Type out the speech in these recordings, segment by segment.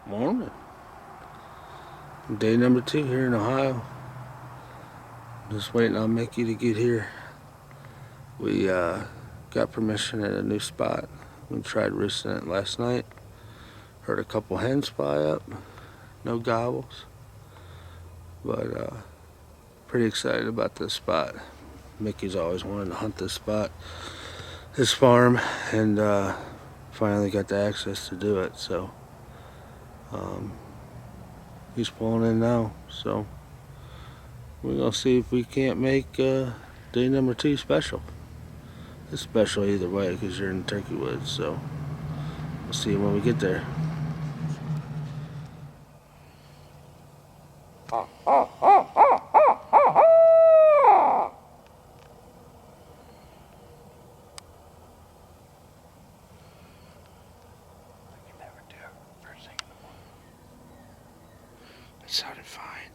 Morning. Day number 2 here in Ohio. Just waiting on Micky to get here. We got permission at a new spot. We tried roosting it last night. Heard a couple hens fly up. No gobbles. But pretty excited about this spot. Micky's always wanted to hunt this spot, this farm, and finally got the access to do it. So he's pulling in now. So we're gonna see if we can't make day number 2 special. It's special either way because you're in turkey woods. So we'll see when we get there. It sounded fine.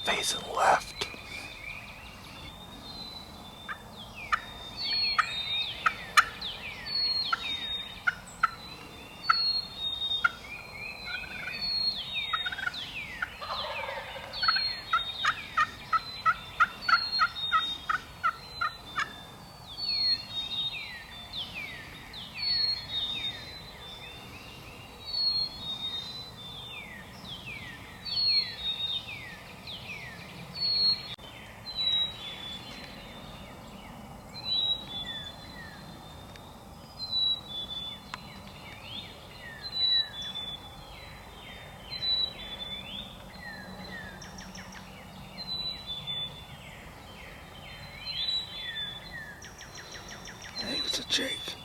Facing left. I think it's a Jake.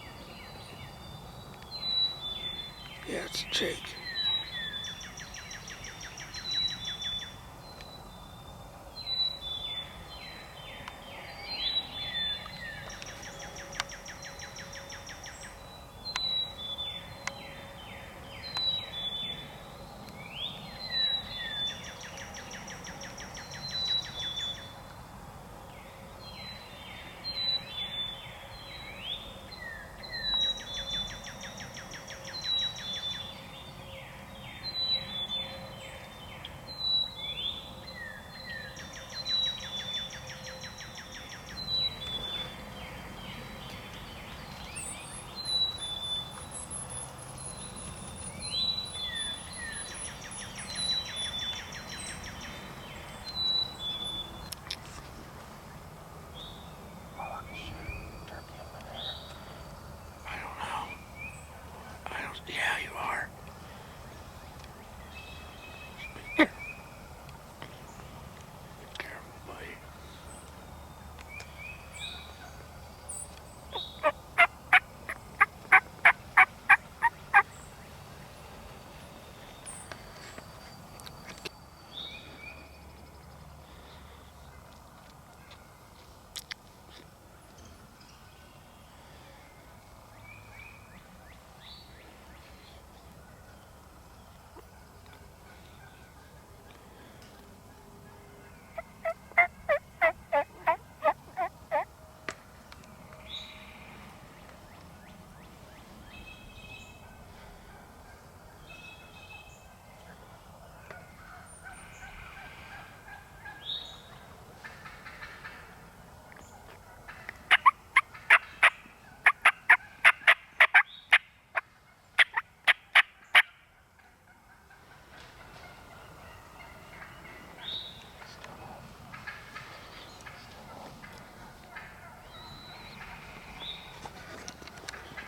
Yeah, it's a Jake.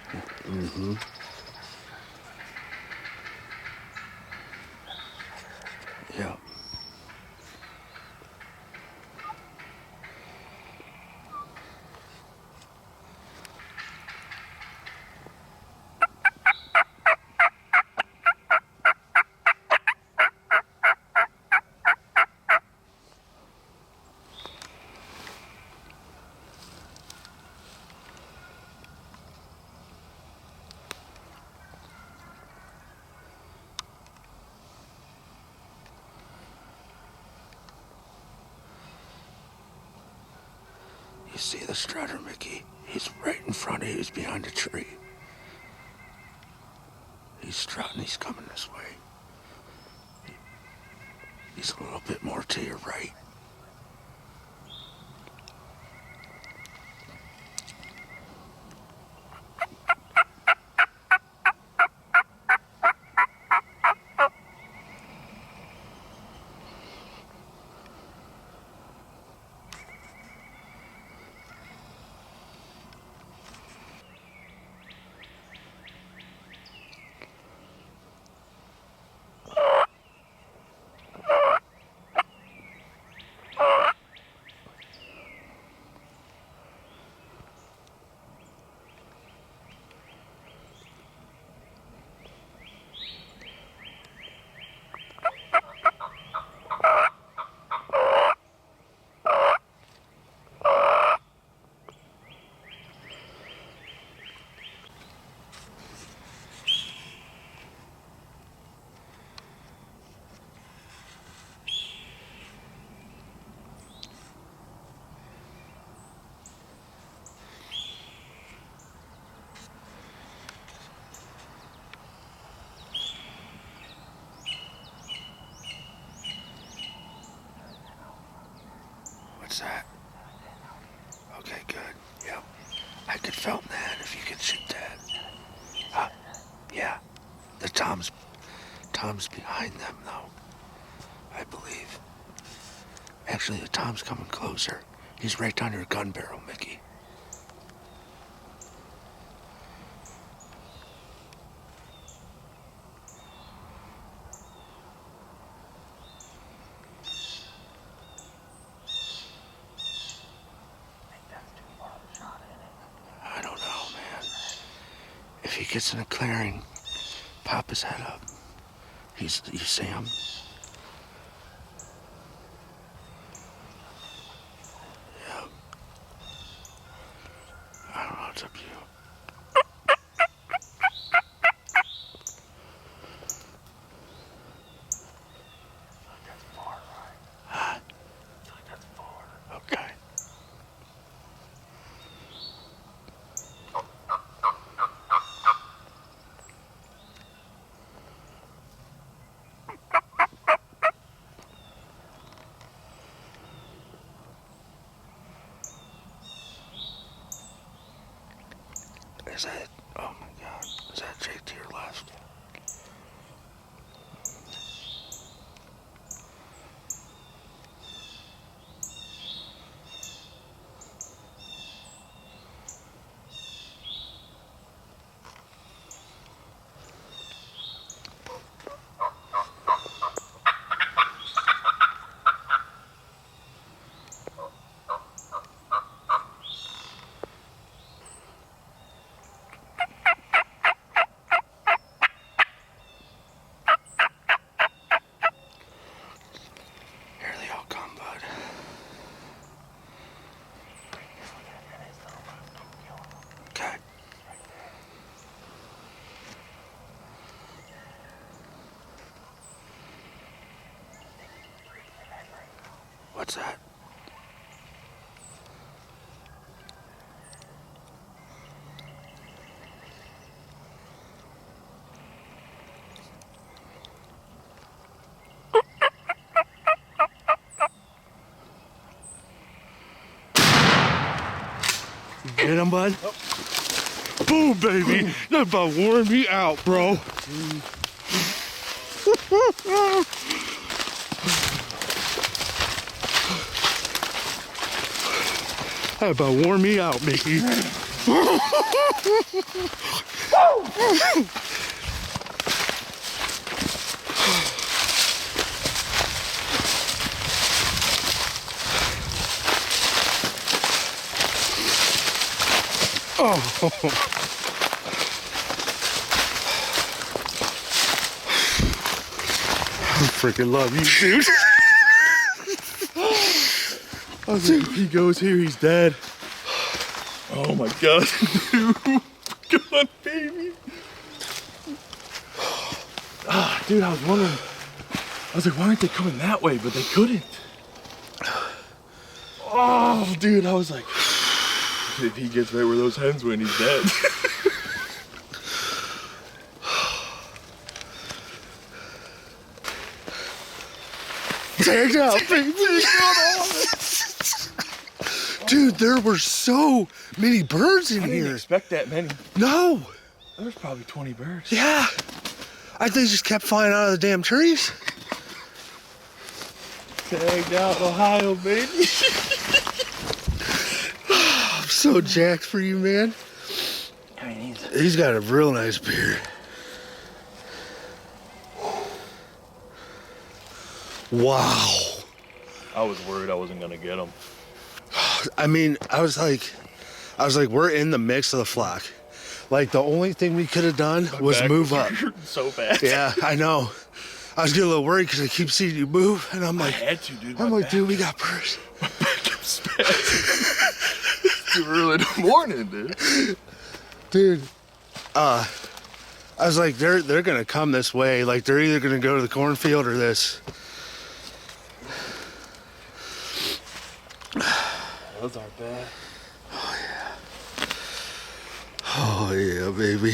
Mm-hmm. Yeah. You see the strutter, Mickey? He's right in front of you. He's behind a tree. He's strutting. He's coming this way. He's a little bit more to your right. What's that? Okay, good. Yep. I could film that if you could shoot that. Yeah. The Tom's behind them, though. I believe. Actually, the Tom's coming closer. He's right down your gun barrel, Mickey. I don't know, man. If he gets in a clearing, pop his head up. You see him? Yeah. I don't know, it's up to you. That's far, right? Huh? I feel like that's far. Okay. Is that, oh my God, is that Jake to your left? Here they all come, bud. Okay. What's that? Get him, bud? Oh. Boom, baby. That about wore me out, bro. That about wore me out, Mickey. Oh. I freaking love you, dude. I was like, if he goes here, he's dead. Oh my god, dude. Come on, baby. Ah, dude, I was wondering. I was like, why aren't they coming that way? But they couldn't. Oh, dude, I was like, if he gets right where those hens went, he's dead. Tagged out, baby. Dude, there were so many birds in here. I didn't expect that many. No. There was probably 20 birds. Yeah. I think they just kept flying out of the damn trees. Tagged out Ohio, baby. I'm so jacked for you, man. I mean, he's got a real nice beard. Wow. I was worried I wasn't gonna get him. I mean, I was like, we're in the mix of the flock. Like, the only thing we could have done was move up. So bad. Yeah, I know. I was getting a little worried because I keep seeing you move, and I'm like, I had to, dude. I'm like, dude, we got birds. My back keeps spazzing. It's too early in the morning, dude. Dude, I was like, they're gonna come this way. Like, they're either gonna go to the cornfield or this. Those aren't bad. Oh yeah. Oh yeah, baby.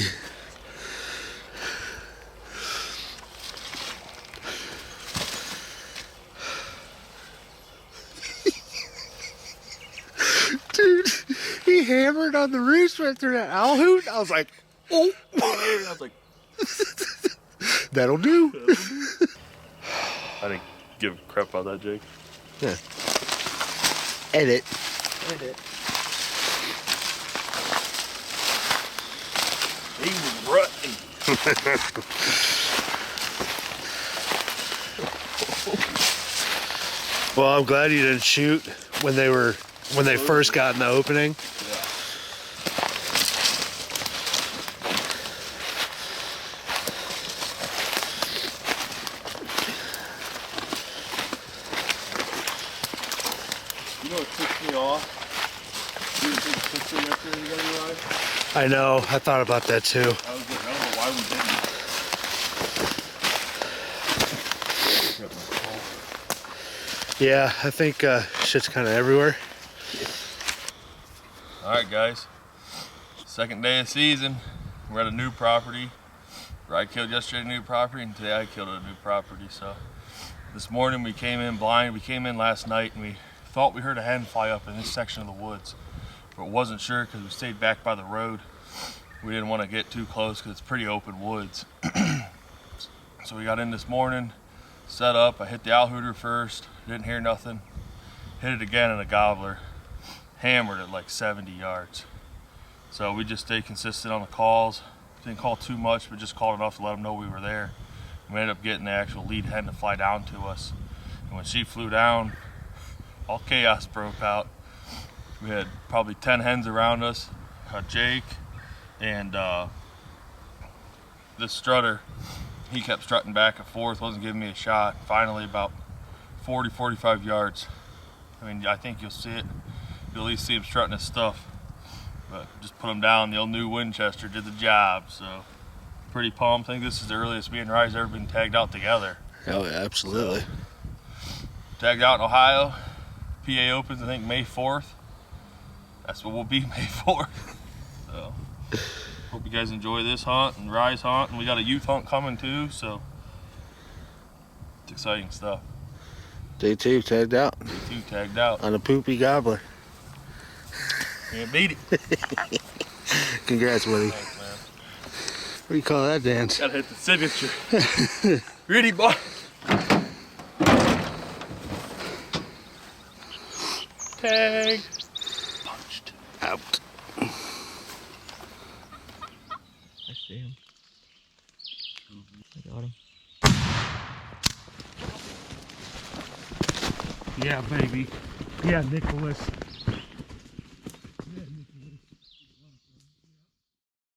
Dude, he hammered on the roost right through that owl hoot. I was like, oh. I was like, that'll do. I didn't give a crap about that, Jake. Yeah. Edit. Edit. He was rutting. Well, I'm glad you didn't shoot when they first got in the opening. Yeah. You know what ticked me off? You didn't take a picture yesterday you got to ride? I know. I thought about that too. I was like, I don't know why we didn't. Yeah, I think shit's kind of everywhere. All right, guys. Second day of season. We're at a new property. I killed yesterday a new property, and today I killed a new property. So this morning we came in blind. We came in last night, and we thought we heard a hen fly up in this section of the woods, but wasn't sure because we stayed back by the road. We didn't want to get too close because it's pretty open woods. So we got in this morning, set up. I hit the owl hooter first, didn't hear nothing. Hit it again in a gobbler, hammered it like 70 yards. So we just stayed consistent on the calls. Didn't call too much, but just called enough to let them know we were there. We ended up getting the actual lead hen to fly down to us. And when she flew down, all chaos broke out. We had probably 10 hens around us. Jake and this strutter, he kept strutting back and forth, wasn't giving me a shot. Finally, about 40, 45 yards. I mean, I think you'll see it. You'll at least see him strutting his stuff. But just put him down. The old new Winchester did the job. So pretty pumped. I think this is the earliest me and Rye's ever been tagged out together. Oh, yeah, absolutely. So, tagged out in Ohio. PA opens, I think, May 4th. That's what we'll be, May 4th. So hope you guys enjoy this hunt and Rye's hunt. And we got a youth hunt coming too, so it's exciting stuff. Day 2 tagged out. Day 2 tagged out. On a poopy gobbler. Can't beat it. Congrats, buddy. Thanks, man. What do you call that dance? Gotta hit the signature. Ready, boy. Tag. Punched. Out. Yeah, baby. Yeah, Nicholas.